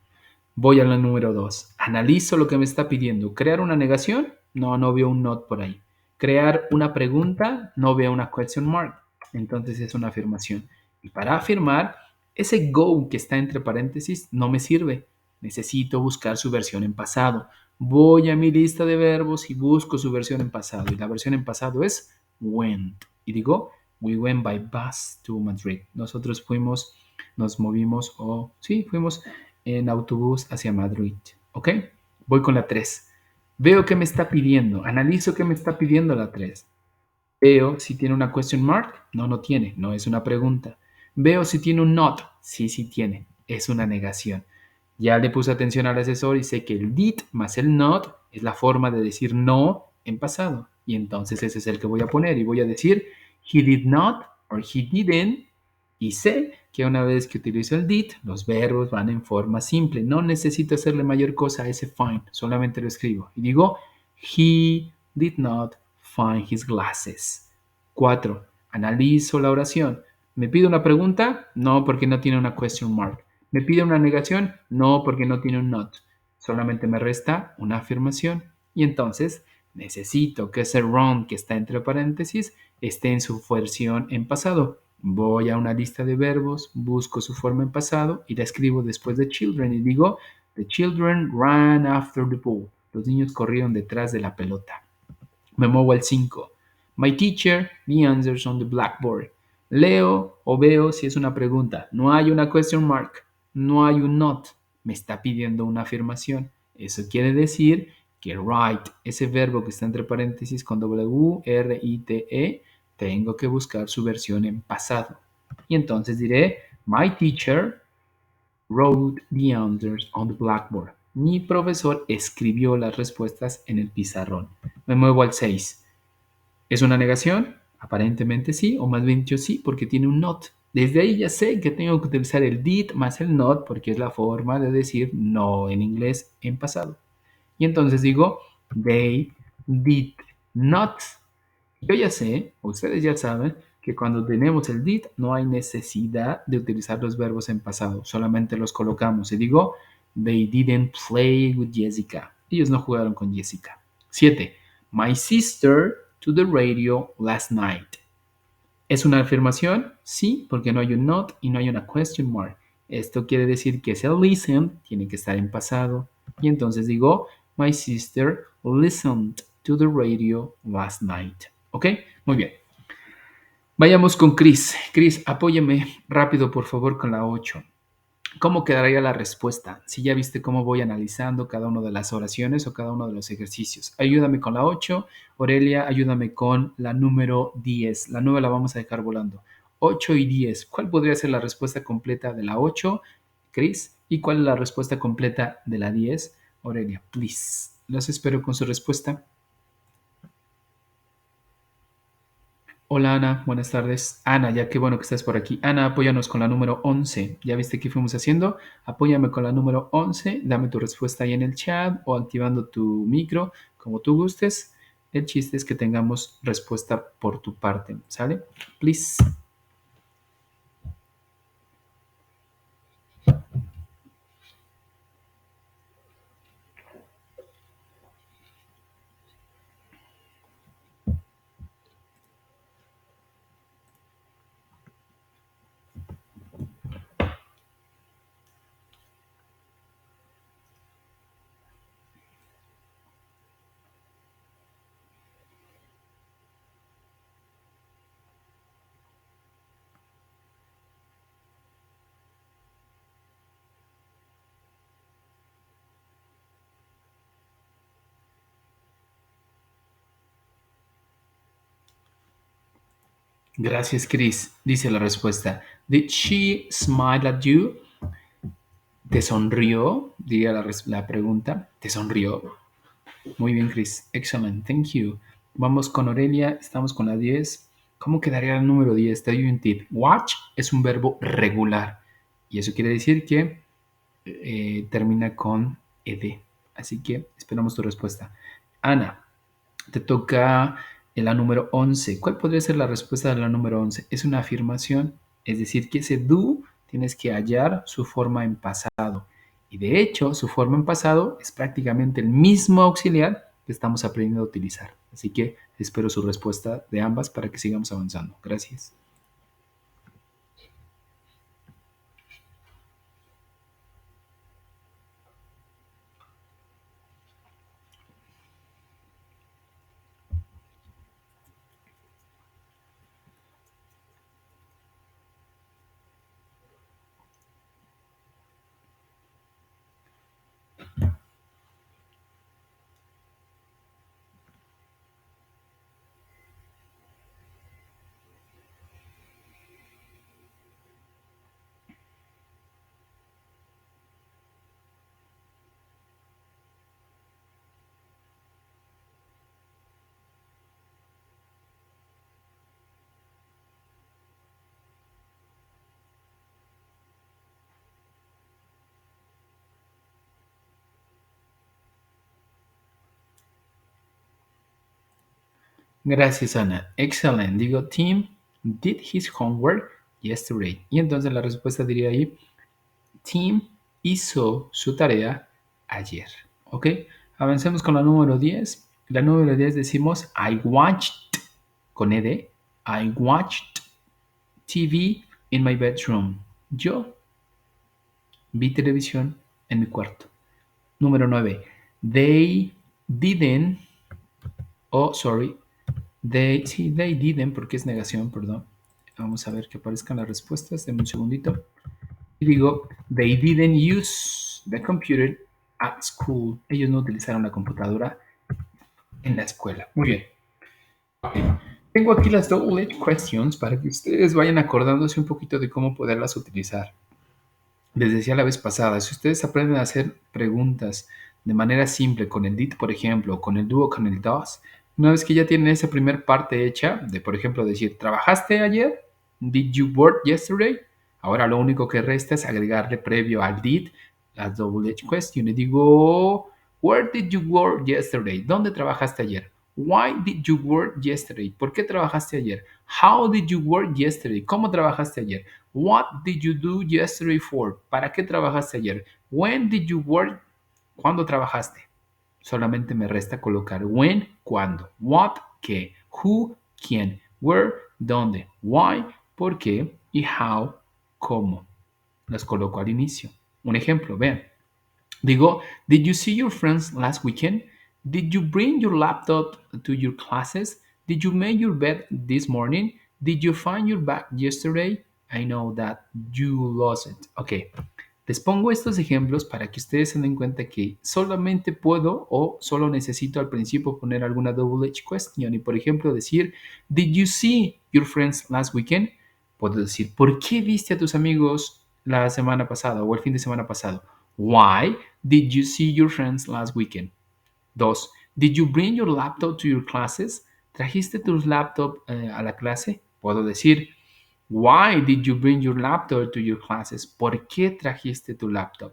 Voy a la número 2. Analizo lo que me está pidiendo. ¿Crear una negación? No, no veo un not por ahí. ¿Crear una pregunta? No veo una question mark. Entonces es una afirmación. Y para afirmar, ese go que está entre paréntesis no me sirve. Necesito buscar su versión en pasado. Voy a mi lista de verbos y busco su versión en pasado. Y la versión en pasado es went. Y digo, we went by bus to Madrid. Nosotros fuimos, nos movimos o sí, fuimos en autobús hacia Madrid. ¿Ok? Voy con la 3. Veo qué me está pidiendo. Analizo qué me está pidiendo la 3. Veo si tiene una question mark. No, no tiene. No es una pregunta. Veo si tiene un not. Sí, sí tiene. Es una negación. Ya le puse atención al asesor y sé que el did más el not es la forma de decir no en pasado. Y entonces ese es el que voy a poner y voy a decir he did not or he didn't. Y sé que una vez que utilizo el did, los verbos van en forma simple. No necesito hacerle mayor cosa a ese find, solamente lo escribo. Y digo, he did not find his glasses. 4. Analizo la oración. ¿Me pide una pregunta? No, porque no tiene una question mark. ¿Me pide una negación? No, porque no tiene un not. Solamente me resta una afirmación. Y entonces necesito que ese wrong que está entre paréntesis esté en su versión en pasado. Voy a una lista de verbos, busco su forma en pasado y la escribo después de children y digo, the children ran after the ball. Los niños corrieron detrás de la pelota. Me muevo al 5. My teacher, the answers on the blackboard. Leo o veo si es una pregunta. No hay una question mark. No hay un not. Me está pidiendo una afirmación. Eso quiere decir que write, ese verbo que está entre paréntesis con W-R-I-T-E, tengo que buscar su versión en pasado. Y entonces diré, my teacher wrote the answers on the blackboard. Mi profesor escribió las respuestas en el pizarrón. Me muevo al 6. ¿Es una negación? Aparentemente sí, o más bien dicho sí, porque tiene un not. Desde ahí ya sé que tengo que utilizar el did más el not porque es la forma de decir no en inglés en pasado. Y entonces digo, they did not. Yo ya sé, ustedes ya saben, que cuando tenemos el did no hay necesidad de utilizar los verbos en pasado, solamente los colocamos. Y digo, they didn't play with Jessica. Ellos no jugaron con Jessica. 7. My sister to the radio last night. ¿Es una afirmación? Sí, porque no hay un not y no hay una question mark. Esto quiere decir que ese listen tiene que estar en pasado. Y entonces digo, my sister listened to the radio last night. ¿Ok? Muy bien. Vayamos con Chris. Chris, apóyame rápido, por favor, con la 8. ¿Cómo quedaría la respuesta? Si ya viste cómo voy analizando cada una de las oraciones o cada uno de los ejercicios. Ayúdame con la 8. Aurelia, ayúdame con la número 10. La 9 la vamos a dejar volando. 8 y 10. ¿Cuál podría ser la respuesta completa de la 8, Chris? ¿Y cuál es la respuesta completa de la 10? Aurelia, please. Los espero con su respuesta. Hola Ana, buenas tardes. Ana, ya qué bueno que estás por aquí. Ana, apóyanos con la número 11. ¿Ya viste qué fuimos haciendo? Apóyame con la número 11. Dame tu respuesta ahí en el chat o activando tu micro, como tú gustes. El chiste es que tengamos respuesta por tu parte, ¿sale? Please. Gracias, Chris. Dice la respuesta. Did she smile at you? ¿Te sonrió? Diría la pregunta. ¿Te sonrió? Muy bien, Chris. Excellent. Thank you. Vamos con Aurelia. Estamos con la 10. ¿Cómo quedaría el número 10? Te doy un tip. Watch es un verbo regular. Y eso quiere decir que termina con ed. Así que esperamos tu respuesta. Ana, te toca la número 11. ¿Cuál podría ser la respuesta de la número 11? Es una afirmación. Es decir, que ese do tienes que hallar su forma en pasado. Y de hecho, su forma en pasado es prácticamente el mismo auxiliar que estamos aprendiendo a utilizar. Así que espero su respuesta de ambas para que sigamos avanzando. Gracias. Gracias, Ana. Excellent. Digo, Tim did his homework yesterday. Y entonces la respuesta diría ahí, Tim hizo su tarea ayer. ¿Ok? Avancemos con la número 10. La número 10 decimos, I watched, con ed, I watched TV in my bedroom. Yo vi televisión en mi cuarto. Número 9. They didn't, sorry, they didn't, porque es negación, perdón. Vamos a ver que aparezcan las respuestas. Denme un segundito. Y digo, they didn't use the computer at school. Ellos no utilizaron la computadora en la escuela. Muy bien. Tengo aquí las double questions para que ustedes vayan acordándose un poquito de cómo poderlas utilizar. Les decía la vez pasada, si ustedes aprenden a hacer preguntas de manera simple con el did, por ejemplo, o con el do o con el does, una vez que ya tienen esa primer parte hecha, de por ejemplo decir, ¿trabajaste ayer? Did you work yesterday? Ahora lo único que resta es agregarle previo al did las double edge question. Y digo, where did you work yesterday? ¿Dónde trabajaste ayer? Why did you work yesterday? ¿Por qué trabajaste ayer? How did you work yesterday? ¿Cómo trabajaste ayer? What did you do yesterday for? ¿Para qué trabajaste ayer? When did you work? ¿Cuándo trabajaste? Solamente me resta colocar when, cuándo, what, qué, who, quién, where, dónde, why, por qué y how, cómo. Las coloco al inicio. Un ejemplo, vean. Digo, did you see your friends last weekend? Did you bring your laptop to your classes? Did you make your bed this morning? Did you find your bag yesterday? I know that you lost it. Ok, les pongo estos ejemplos para que ustedes se den cuenta que solamente puedo o solo necesito al principio poner alguna double edge question y por ejemplo decir, did you see your friends last weekend? Puedo decir, ¿por qué viste a tus amigos la semana pasada o el fin de semana pasado? Why did you see your friends last weekend? 2. Did you bring your laptop to your classes? ¿Trajiste tu laptop a la clase? Puedo decir, why did you bring your laptop to your classes? ¿Por qué trajiste tu laptop?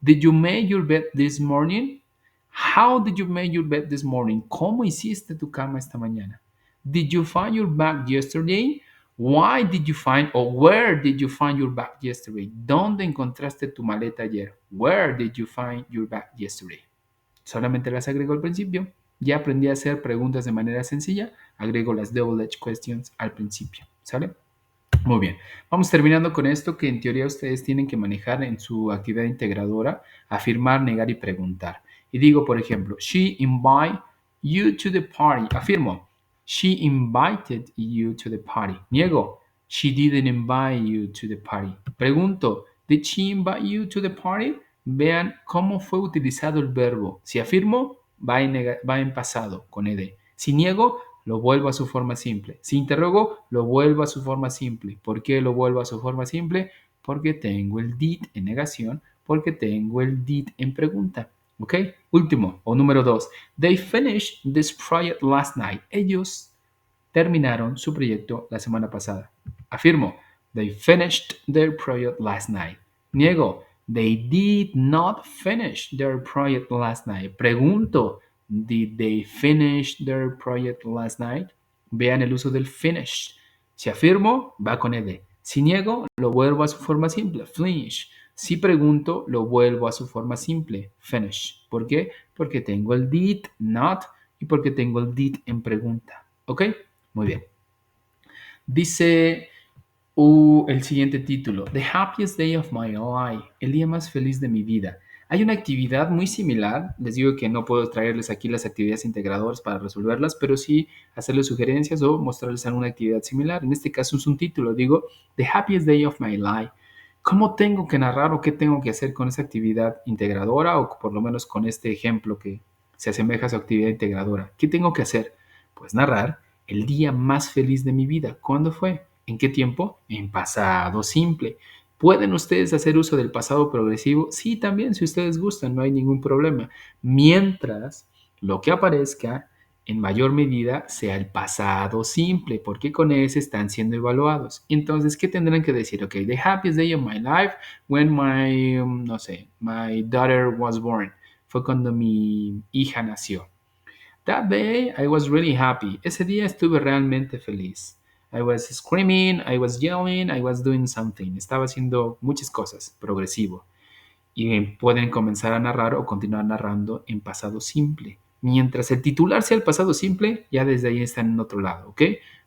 Did you make your bed this morning? How did you make your bed this morning? ¿Cómo hiciste tu cama esta mañana? Did you find your bag yesterday? Why did you find or where did you find your bag yesterday? ¿Dónde encontraste tu maleta ayer? Where did you find your bag yesterday? Solamente las agrego al principio. Ya aprendí a hacer preguntas de manera sencilla. Agrego las double edge questions al principio. ¿Sale? Muy bien, vamos terminando con esto que en teoría ustedes tienen que manejar en su actividad integradora, afirmar, negar y preguntar. Y digo, por ejemplo, she invited you to the party. Afirmo, she invited you to the party. Niego, she didn't invite you to the party. Pregunto, did she invite you to the party? Vean cómo fue utilizado el verbo. Si afirmo, va en pasado con ed. Si niego, lo vuelvo a su forma simple. Si interrogo, lo vuelvo a su forma simple. ¿Por qué lo vuelvo a su forma simple? Porque tengo el did en negación, porque tengo el did en pregunta. ¿Ok? Último, o número 2. They finished this project last night. Ellos terminaron su proyecto la semana pasada. Afirmo, they finished their project last night. Niego, they did not finish their project last night. Pregunto, did they finish their project last night? Vean el uso del finish. Si afirmo, va con ed. Si niego, lo vuelvo a su forma simple, finish. Si pregunto, lo vuelvo a su forma simple, finish. ¿Por qué? Porque tengo el did, not, y porque tengo el did en pregunta. ¿Ok? Muy bien. Dice el siguiente título, The Happiest Day of My Life, el día más feliz de mi vida. Hay una actividad muy similar, les digo que no puedo traerles aquí las actividades integradoras para resolverlas, pero sí hacerles sugerencias o mostrarles alguna actividad similar. En este caso es un título, digo, The Happiest Day of My Life. ¿Cómo tengo que narrar o qué tengo que hacer con esa actividad integradora o por lo menos con este ejemplo que se asemeja a su actividad integradora? ¿Qué tengo que hacer? Pues narrar el día más feliz de mi vida. ¿Cuándo fue? ¿En qué tiempo? En pasado simple. ¿Pueden ustedes hacer uso del pasado progresivo? Sí, también, si ustedes gustan, no hay ningún problema. Mientras lo que aparezca en mayor medida sea el pasado simple, porque con ese están siendo evaluados. Entonces, ¿qué tendrán que decir? Ok, the happiest day of my life when my, no sé, my daughter was born. Fue cuando mi hija nació. That day I was really happy. Ese día estuve realmente feliz. I was screaming, I was yelling, I was doing something. Estaba haciendo muchas cosas, progresivo. Y pueden comenzar a narrar o continuar narrando en pasado simple. Mientras el titular sea el pasado simple, ya desde ahí están en otro lado, ¿ok?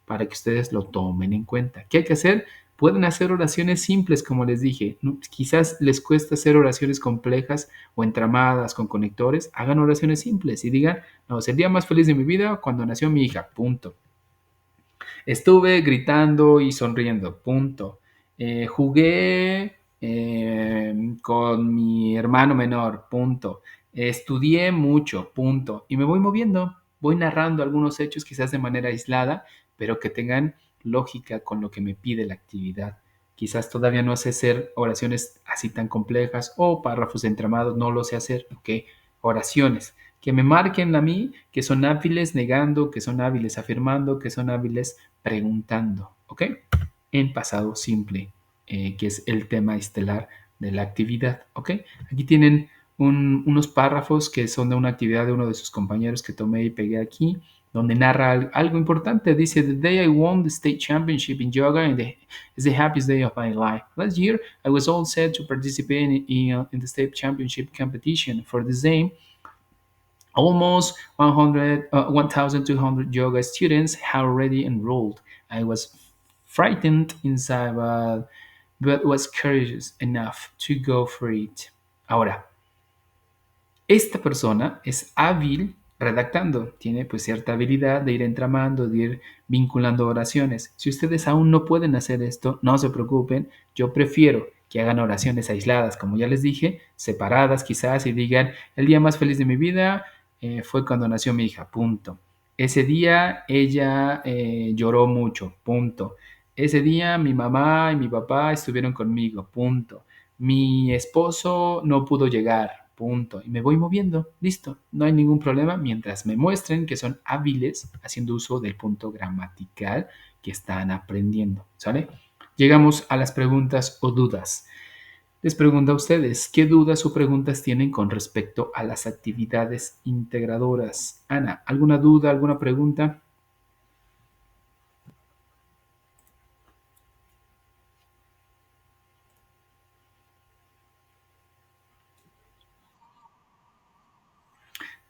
Para que ustedes lo tomen en cuenta. ¿Qué hay que hacer? Pueden hacer oraciones simples, como les dije. ¿No? Quizás les cuesta hacer oraciones complejas o entramadas con conectores. Hagan oraciones simples y digan, no, es el día más feliz de mi vida cuando nació mi hija, punto. Estuve gritando y sonriendo, punto. Jugué con mi hermano menor, punto. Estudié mucho, punto. Y me voy moviendo, voy narrando algunos hechos quizás de manera aislada, pero que tengan lógica con lo que me pide la actividad. Quizás todavía no sé hacer oraciones así tan complejas o párrafos entramados, no lo sé hacer, ¿ok? Oraciones que me marquen a mí, que son hábiles negando, que son hábiles afirmando, que son hábiles preguntando, ¿ok? En pasado simple, que es el tema estelar de la actividad, ¿ok? Aquí tienen unos párrafos que son de una actividad de uno de sus compañeros que tomé y pegué aquí, donde narra algo importante. Dice, the day I won the state championship in yoga and is the happiest day of my life. Last year, I was all set to participate in the state championship competition. For the same, almost 1,200 yoga students have already enrolled. I was frightened inside, but was courageous enough to go for it. Ahora, esta persona es hábil redactando, tiene pues cierta habilidad de ir entramando, de ir vinculando oraciones. Si ustedes aún no pueden hacer esto, no se preocupen, yo prefiero que hagan oraciones aisladas, como ya les dije, separadas quizás y digan, el día más feliz de mi vida fue cuando nació mi hija, punto. Ese día ella lloró mucho, punto. Ese día mi mamá y mi papá estuvieron conmigo, punto. Mi esposo no pudo llegar, punto. Y me voy moviendo, listo. No hay ningún problema mientras me muestren que son hábiles haciendo uso del punto gramatical que están aprendiendo, ¿sale? Llegamos a las preguntas o dudas. Les pregunto a ustedes, ¿qué dudas o preguntas tienen con respecto a las actividades integradoras? Ana, ¿alguna duda, alguna pregunta?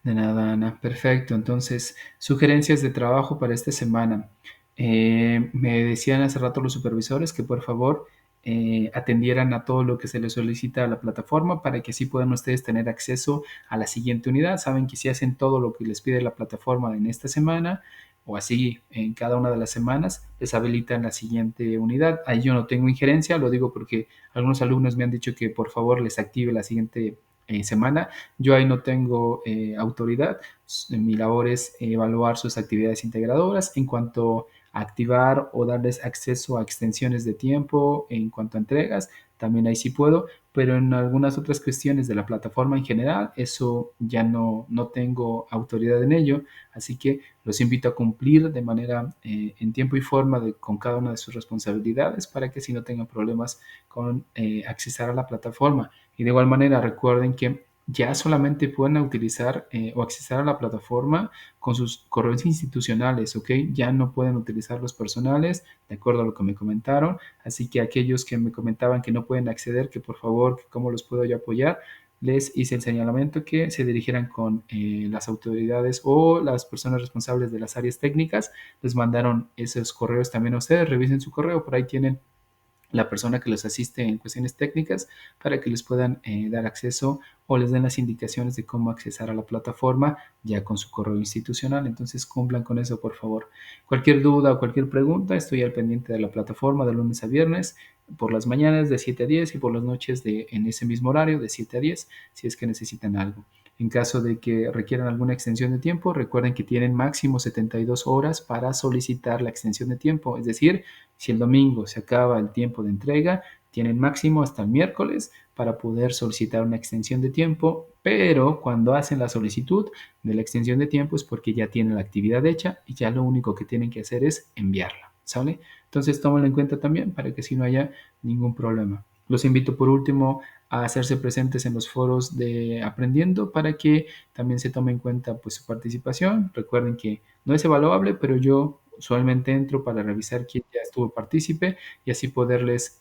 De nada, Ana. Perfecto. Entonces, sugerencias de trabajo para esta semana. Me decían hace rato los supervisores que por favor atendieran a todo lo que se les solicita a la plataforma para que así puedan ustedes tener acceso a la siguiente unidad. Saben que si hacen todo lo que les pide la plataforma en esta semana o así en cada una de las semanas, les habilitan la siguiente unidad. Ahí yo no tengo injerencia, lo digo porque algunos alumnos me han dicho que por favor les active la siguiente semana. Yo ahí no tengo autoridad. Mi labor es evaluar sus actividades integradoras en cuanto a activar o darles acceso a extensiones de tiempo en cuanto a entregas. También ahí sí puedo, pero en algunas otras cuestiones de la plataforma en general, eso ya no tengo autoridad en ello. Así que los invito a cumplir de manera en tiempo y forma con cada una de sus responsabilidades para que si no tengan problemas con accesar a la plataforma. Y de igual manera, recuerden que ya solamente pueden utilizar o accesar a la plataforma con sus correos institucionales, ¿ok? Ya no pueden utilizar los personales, de acuerdo a lo que me comentaron. Así que aquellos que me comentaban que no pueden acceder, que por favor, que cómo los puedo yo apoyar, les hice el señalamiento que se dirigieran con las autoridades o las personas responsables de las áreas técnicas. Les mandaron esos correos también a ustedes. Revisen su correo, por ahí tienen la persona que los asiste en cuestiones técnicas para que les puedan dar acceso o les den las indicaciones de cómo accesar a la plataforma ya con su correo institucional. Entonces cumplan con eso, por favor. Cualquier duda o cualquier pregunta, estoy al pendiente de la plataforma de lunes a viernes por las mañanas de 7 a 10 y por las noches en ese mismo horario de 7 a 10 si es que necesitan algo. En caso de que requieran alguna extensión de tiempo, recuerden que tienen máximo 72 horas para solicitar la extensión de tiempo. Es decir, si el domingo se acaba el tiempo de entrega, tienen máximo hasta el miércoles para poder solicitar una extensión de tiempo, pero cuando hacen la solicitud de la extensión de tiempo es porque ya tienen la actividad hecha y ya lo único que tienen que hacer es enviarla, ¿sale? Entonces tómenlo en cuenta también para que si no haya ningún problema. Los invito por último a hacerse presentes en los foros de Aprendiendo para que también se tome en cuenta pues, su participación. Recuerden que no es evaluable, pero yo usualmente entro para revisar quién ya estuvo partícipe y así poderles,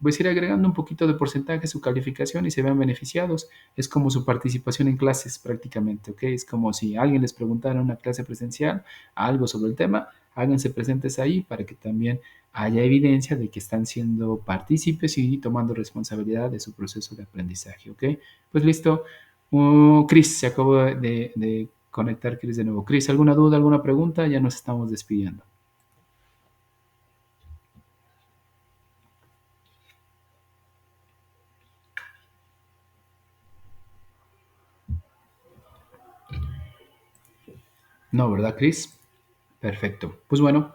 pues ir agregando un poquito de porcentaje a su calificación y se vean beneficiados. Es como su participación en clases prácticamente, ¿ok? Es como si alguien les preguntara en una clase presencial algo sobre el tema, háganse presentes ahí para que también haya evidencia de que están siendo partícipes y tomando responsabilidad de su proceso de aprendizaje, ¿ok? Pues listo. Cris, se acabó de conectar Cris de nuevo. Cris, ¿alguna duda, alguna pregunta? Ya nos estamos despidiendo. No, ¿verdad, Cris? Perfecto. Pues bueno,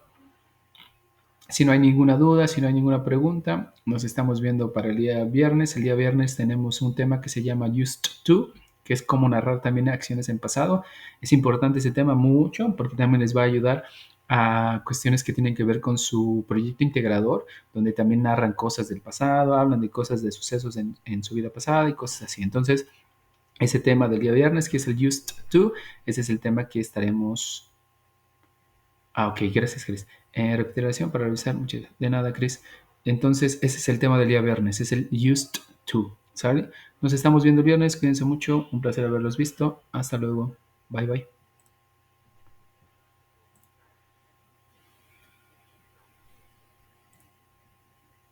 si no hay ninguna duda, si no hay ninguna pregunta, nos estamos viendo para el día viernes. El día viernes tenemos un tema que se llama Used to, que es cómo narrar también acciones en pasado. Es importante ese tema mucho porque también les va a ayudar a cuestiones que tienen que ver con su proyecto integrador, donde también narran cosas del pasado, hablan de cosas de sucesos en su vida pasada y cosas así. Entonces, ese tema del día viernes, que es el Used to, ese es el tema que estaremos. Ok, gracias, Chris. Recuperación para revisar. De nada, Chris. Entonces, ese es el tema del día viernes, es el used to, ¿sale? Nos estamos viendo el viernes, cuídense mucho, un placer haberlos visto. Hasta luego. Bye, bye.